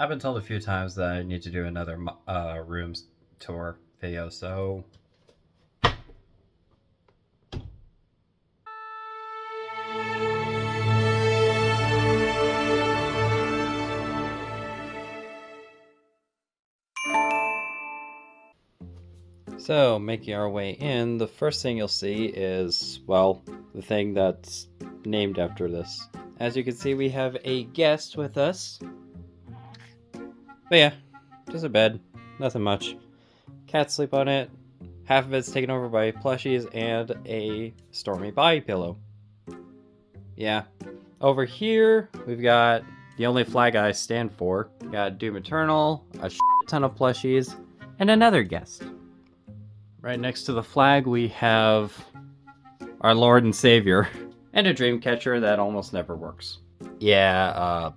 I've been told a few times that I need to do another rooms tour video, so making our way in, the first thing you'll see is, well, the thing that's named after this. As you can see, we have a guest with us. But yeah, just a bed, nothing much. Cats sleep on it. Half of it's taken over by plushies and a stormy body pillow. Yeah. Over here, we've got the only flag I stand for. We got Doom Eternal, a ton of plushies, and another guest. Right next to the flag, we have our Lord and Savior, and a dream catcher that almost never works. Yeah,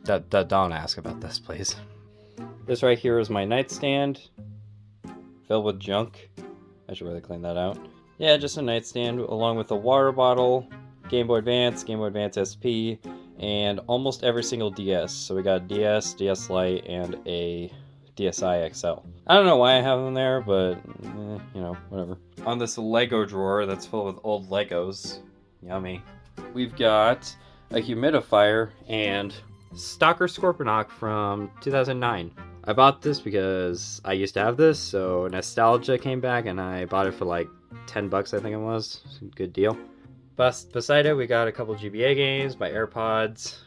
don't ask about this, please. This right here is my nightstand, filled with junk. I should really clean that out. Yeah, just a nightstand along with a water bottle, Game Boy Advance, Game Boy Advance SP, and almost every single DS. So we got DS, DS Lite, and a DSi XL. I don't know why I have them there, but you know, whatever. On this Lego drawer that's full with old Legos, yummy, we've got a humidifier and Stalker Scorponok from 2009. I bought this because I used to have this, so nostalgia came back and I bought it for like 10 bucks, I think it was. Good deal. Beside it, we got a couple GBA games, my AirPods,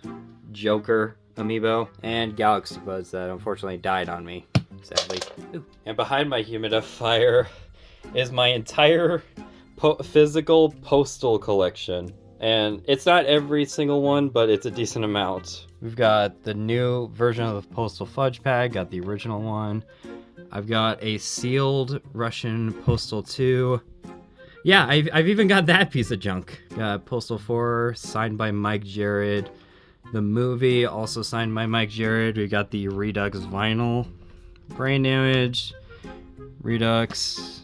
Joker amiibo, and Galaxy Buds that unfortunately died on me, sadly. Ooh. And behind my humidifier is my entire physical postal collection. And it's not every single one, but it's a decent amount. We've got the new version of the Postal Fudge Pad, got the original one. I've got a sealed Russian Postal 2. Yeah, I've even got that piece of junk. Got Postal 4, signed by Mike Jared. The movie, also signed by Mike Jared. We got the Redux vinyl. Brain Damage. Redux.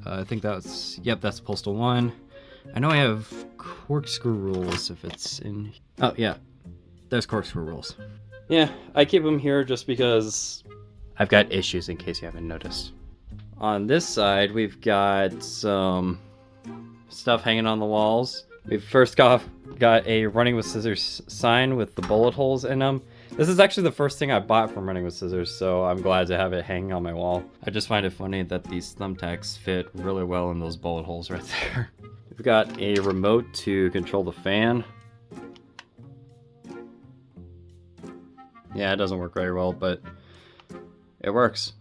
I think that's Postal 1. I know I have Corkscrew Rules if it's in... Oh, yeah. There's Corkscrew Rules. Yeah, I keep them here just because I've got issues in case you haven't noticed. On this side, we've got some stuff hanging on the walls. We first got a Running with Scissors sign with the bullet holes in them. This is actually the first thing I bought from Running with Scissors, so I'm glad to have it hanging on my wall. I just find it funny that these thumbtacks fit really well in those bullet holes right there. We've got a remote to control the fan. Yeah, it doesn't work very well, but it works.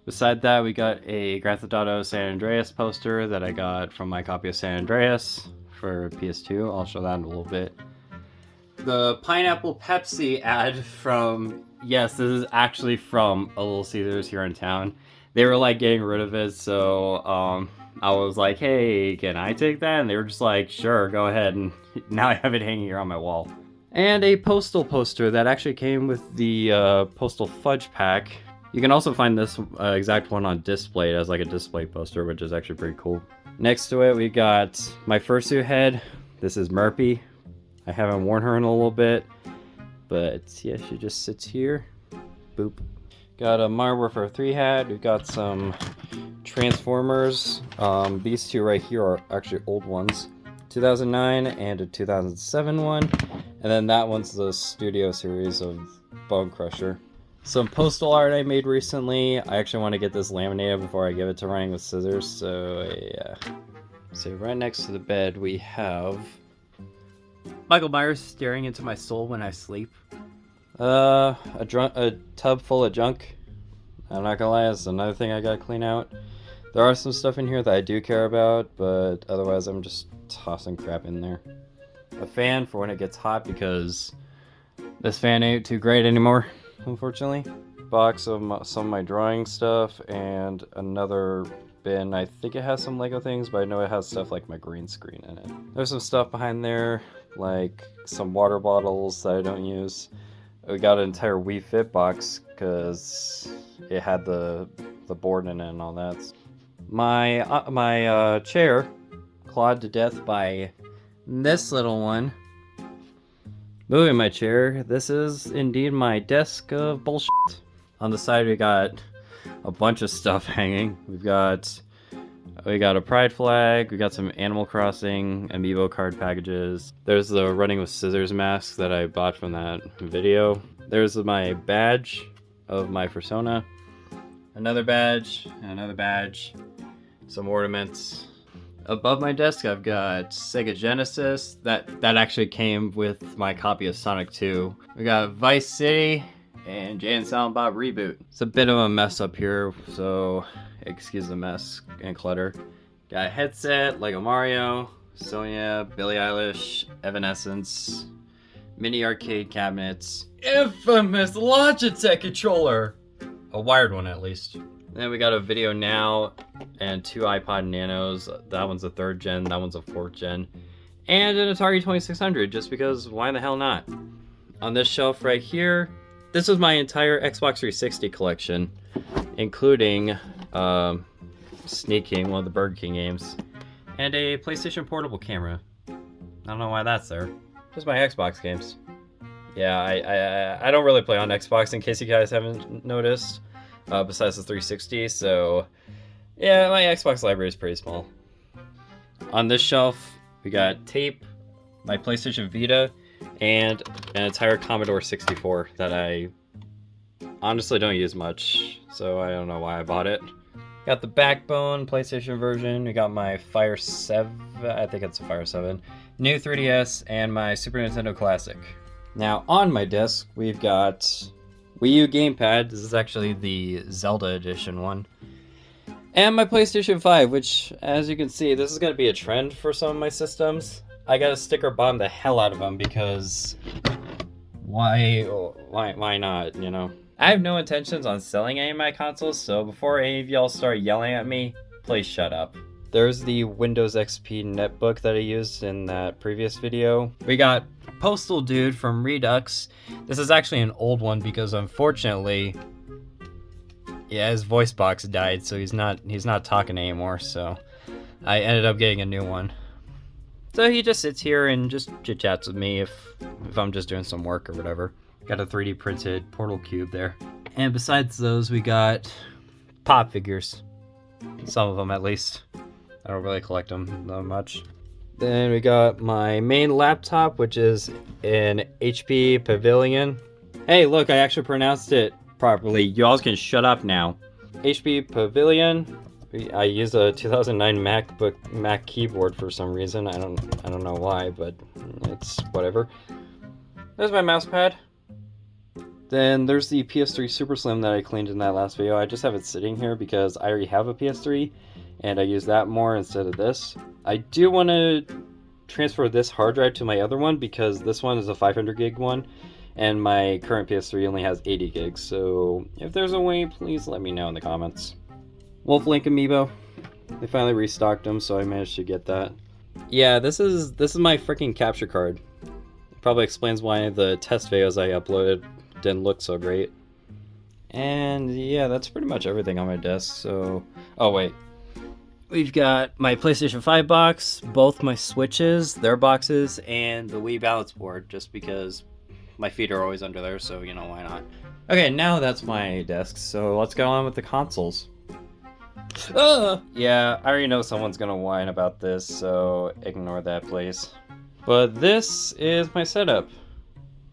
Beside that, we got a Grand Theft Auto San Andreas poster that I got from my copy of San Andreas for PS2. I'll show that in a little bit. The Pineapple Pepsi ad from, yes, this is actually from a Little Caesars here in town. They were like getting rid of it, so I was like, hey, can I take that? And they were just like, sure, go ahead. And now I have it hanging here on my wall. And a postal poster that actually came with the Postal Fudge Pack. You can also find this exact one on display as like a display poster, which is actually pretty cool. Next to it, we got my fursuit head. This is Murphy. I haven't worn her in a little bit, but yeah, she just sits here. Boop. Got a Modern Warfare 3 hat. We've got some Transformers. These two right here are actually old ones. 2009 and a 2007 one. And then that one's the Studio Series of Bone Crusher. Some postal art I made recently. I actually want to get this laminated before I give it to Running with Scissors, so yeah. So right next to the bed we have Michael Myers staring into my soul when I sleep. A tub full of junk. I'm not gonna lie, that's another thing I gotta clean out. There are some stuff in here that I do care about, but otherwise I'm just tossing crap in there. A fan for when it gets hot because this fan ain't too great anymore, unfortunately. Box of some of my drawing stuff and another bin. I think it has some Lego things, but I know it has stuff like my green screen in it. There's some stuff behind there, like some water bottles that I don't use. We got an entire Wii Fit box because it had the board in it and all that. My chair, clawed to death by this little one. Moving my chair, this is indeed my desk of bullshit. On the side we got a bunch of stuff hanging. We got a pride flag, we got some Animal Crossing amiibo card packages. There's the running with scissors mask that I bought from that video. There's my badge of my persona. Another badge, some ornaments. Above my desk I've got Sega Genesis. That actually came with my copy of Sonic 2. We got Vice City and Jay and Silent Bob Reboot. It's a bit of a mess up here, so excuse the mess and clutter. Got a headset, Lego Mario, Sonya, Billie Eilish, Evanescence, mini arcade cabinets, infamous Logitech controller! A wired one at least. Then we got a Video Now and 2 iPod Nanos. That one's a 3rd gen, that one's a 4th gen. And an Atari 2600, just because why the hell not? On this shelf right here, this is my entire Xbox 360 collection, including Sneak King, one of the Burger King games, and a PlayStation Portable camera. I don't know why that's there. Just my Xbox games. Yeah, I don't really play on Xbox, in case you guys haven't noticed. Besides the 360, so yeah, my Xbox library is pretty small. On this shelf, we got tape, my PlayStation Vita, and an entire Commodore 64 that I honestly don't use much, so I don't know why I bought it. Got the Backbone PlayStation version, we got my Fire 7, I think it's a Fire 7, new 3DS, and my Super Nintendo Classic. Now on my desk, we've got Wii U gamepad. This is actually the Zelda edition one. And my PlayStation 5, which, as you can see, this is going to be a trend for some of my systems. I got to sticker bomb the hell out of them because why not, you know? I have no intentions on selling any of my consoles, so before any of y'all start yelling at me, please shut up. There's the Windows XP netbook that I used in that previous video. We got Postal Dude from Redux. This is actually an old one because unfortunately, yeah, his voice box died, so he's not talking anymore, so I ended up getting a new one. So he just sits here and just chit chats with me if I'm just doing some work or whatever. Got a 3D printed Portal Cube there. And besides those, we got pop figures. Some of them at least. I don't really collect them that much. Then we got my main laptop, which is an HP Pavilion. Hey, look, I actually pronounced it properly. Y'all can shut up now. HP Pavilion. I use a 2009 Mac keyboard for some reason. I don't know why, but it's whatever. There's my mouse pad. Then there's the PS3 Super Slim that I cleaned in that last video. I just have it sitting here because I already have a PS3 and I use that more instead of this. I do want to transfer this hard drive to my other one because this one is a 500 gig one and my current PS3 only has 80 gigs. So if there's a way, please let me know in the comments. Wolf Link amiibo. They finally restocked them, so I managed to get that. Yeah, this is my freaking capture card. It probably explains why the test videos I uploaded didn't look so great. And yeah, that's pretty much everything on my desk. So, oh wait. We've got my PlayStation 5 box, both my Switches, their boxes, and the Wii balance board, just because my feet are always under there, so you know, why not? Okay, now that's my desk, so let's go on with the consoles. Yeah, I already know someone's gonna whine about this, so ignore that, please. But this is my setup.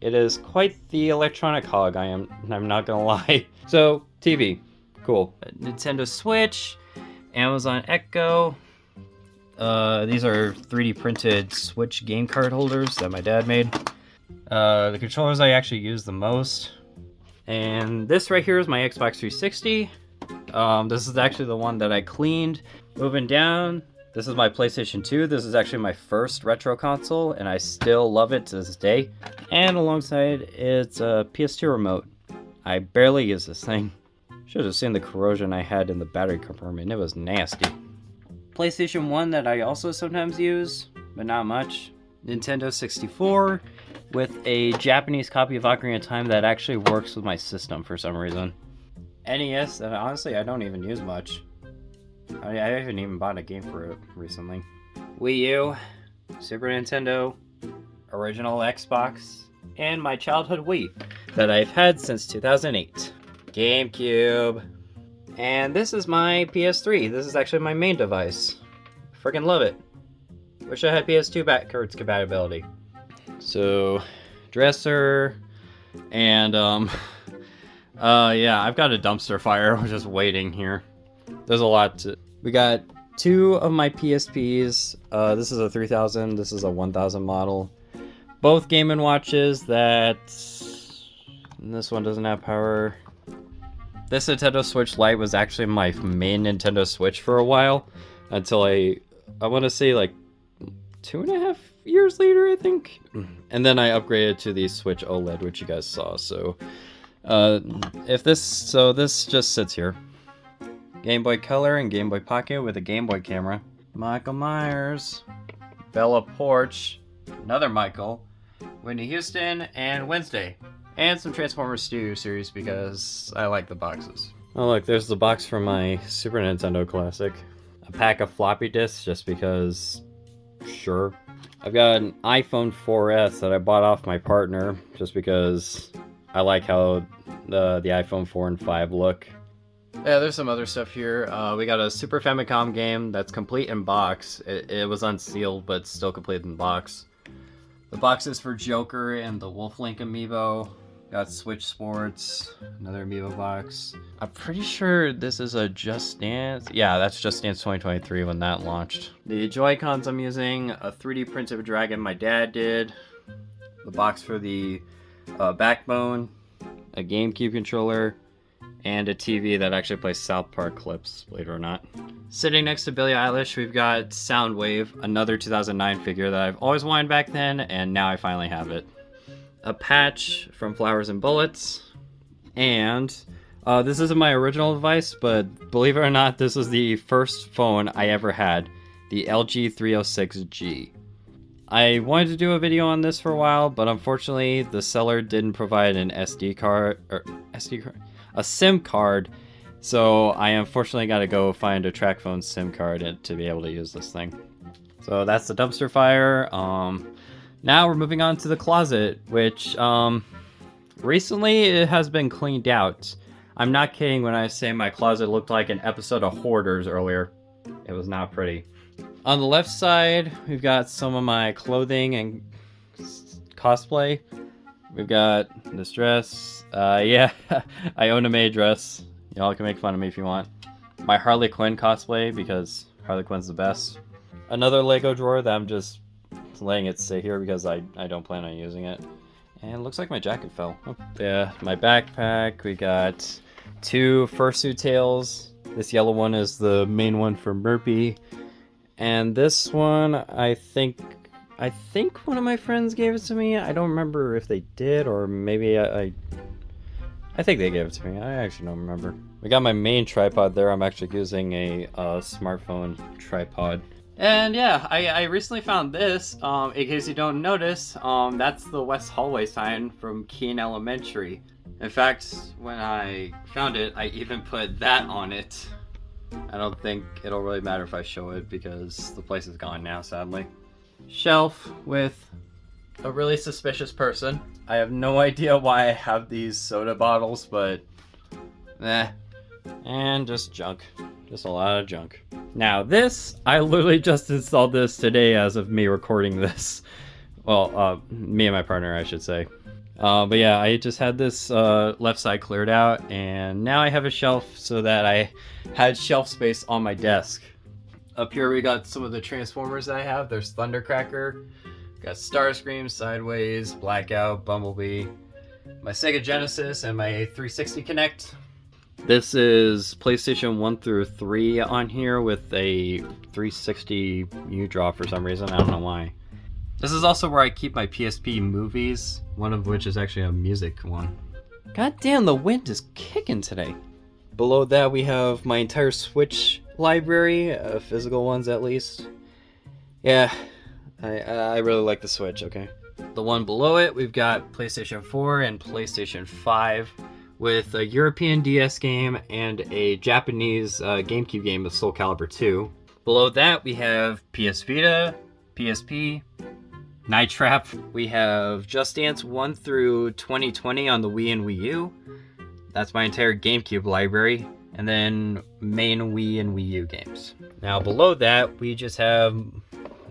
It is quite the electronic hog, I'm not gonna lie. So, TV, cool. Nintendo Switch, Amazon Echo. These are 3D printed Switch game card holders that my dad made. The controllers I actually use the most. And this right here is my Xbox 360. This is actually the one that I cleaned. Moving down, this is my PlayStation 2. This is actually my first retro console, and I still love it to this day. And alongside, it's a PS2 remote. I barely use this thing. Should have seen the corrosion I had in the battery compartment. It was nasty. PlayStation 1 that I also sometimes use, but not much. Nintendo 64 with a Japanese copy of Ocarina of Time that actually works with my system for some reason. NES, and honestly, I don't even use much. I haven't even bought a game for it recently. Wii U, Super Nintendo, original Xbox, and my childhood Wii that I've had since 2008. GameCube. And this is my PS3. This is actually my main device. Freaking love it. Wish I had PS2 backwards compatibility. So, dresser, and yeah, I've got a dumpster fire just waiting here. There's a lot to... We got 2 of my PSPs. This is a 3000, this is a 1000 model. Both Game & Watches that... This one doesn't have power. This Nintendo Switch Lite was actually my main Nintendo Switch for a while. Until I want to say like 2.5 years later, I think. And then I upgraded to the Switch OLED, which you guys saw. So, this just sits here. Game Boy Color and Game Boy Pocket with a Game Boy camera. Michael Myers, Bella Porch, another Michael, Whitney Houston, and Wednesday. And some Transformers Studio Series because I like the boxes. Oh look, there's the box from my Super Nintendo Classic. A pack of floppy disks just because, sure. I've got an iPhone 4S that I bought off my partner just because I like how the iPhone 4 and 5 look. Yeah, there's some other stuff here. We got a Super Famicom game that's complete in box. It was unsealed, but still complete in box. The box is for Joker and the Wolf Link amiibo. Got Switch Sports, another amiibo box. I'm pretty sure this is a Just Dance. Yeah, that's Just Dance 2023 when that launched. The Joy-Cons I'm using, a 3D printed dragon my dad did. The box for the Backbone, a GameCube controller, and a TV that actually plays South Park clips, believe it or not. Sitting next to Billie Eilish, we've got Soundwave, another 2009 figure that I've always wanted back then, and now I finally have it. A patch from Flowers and Bullets, and this isn't my original device, but believe it or not, this was the first phone I ever had, the LG 306G. I wanted to do a video on this for a while, but unfortunately the seller didn't provide an a SIM card, so I unfortunately got to go find a TracFone SIM card to be able to use this thing. So that's the dumpster fire. Now we're moving on to the closet, which recently it has been cleaned out. I'm not kidding when I say my closet looked like an episode of Hoarders earlier. It was not pretty. On the left side, we've got some of my clothing and cosplay. We've got this dress. Yeah, I own a May dress. Y'all can make fun of me if you want. My Harley Quinn cosplay, because Harley Quinn's the best. Another Lego drawer that I'm just letting it stay here because I don't plan on using it. And it looks like my jacket fell. Oh. Yeah, my backpack. We got 2 fursuit tails. This yellow one is the main one for Murphy. And this one, I think one of my friends gave it to me. I don't remember if they did, or maybe I think they gave it to me. I actually don't remember. We got my main tripod there. I'm actually using a smartphone tripod. And yeah, I recently found this. In case you don't notice, that's the West Hallway sign from Keene Elementary. In fact, when I found it, I even put that on it. I don't think it'll really matter if I show it because the place is gone now, sadly. Shelf with a really suspicious person. I have no idea why I have these soda bottles, but and just junk. Just a lot of junk. Now this, I literally just installed this today as of me recording this. Well, me and my partner, I should say. But yeah, I just had this left side cleared out, and now I have a shelf so that I had shelf space on my desk. Up here we got some of the Transformers that I have. There's Thundercracker, got Starscream, Sideways, Blackout, Bumblebee, my Sega Genesis, and my 360 Connect. This is PlayStation 1 through 3 on here with a 360 U-Draw for some reason. I don't know why. This is also where I keep my PSP movies, one of which is actually a music one. God damn, the wind is kicking today. Below that we have my entire Switch library, physical ones at least. Yeah, I really like the Switch, okay? The one below it, we've got PlayStation 4 and PlayStation 5 with a European DS game and a Japanese GameCube game of Soul Calibur 2. Below that we have PS Vita, PSP, Night Trap. We have Just Dance 1 through 2020 on the Wii and Wii U. That's my entire GameCube library. And then main Wii and Wii U games. Now below that, we just have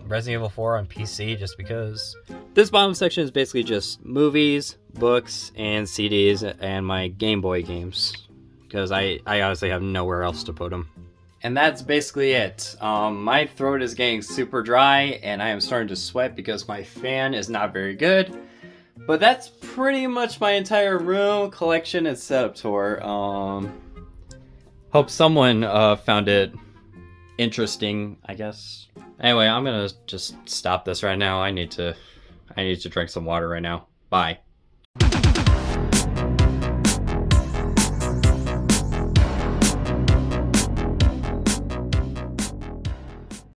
Resident Evil 4 on PC, just because. This bottom section is basically just movies, books, and CDs, and my Game Boy games. Because I honestly have nowhere else to put them. And that's basically it. My throat is getting super dry, and I am starting to sweat because my fan is not very good. But that's pretty much my entire room, collection, and setup tour. Hope someone found it interesting, I guess. Anyway, I'm gonna just stop this right now. I need to drink some water right now. Bye.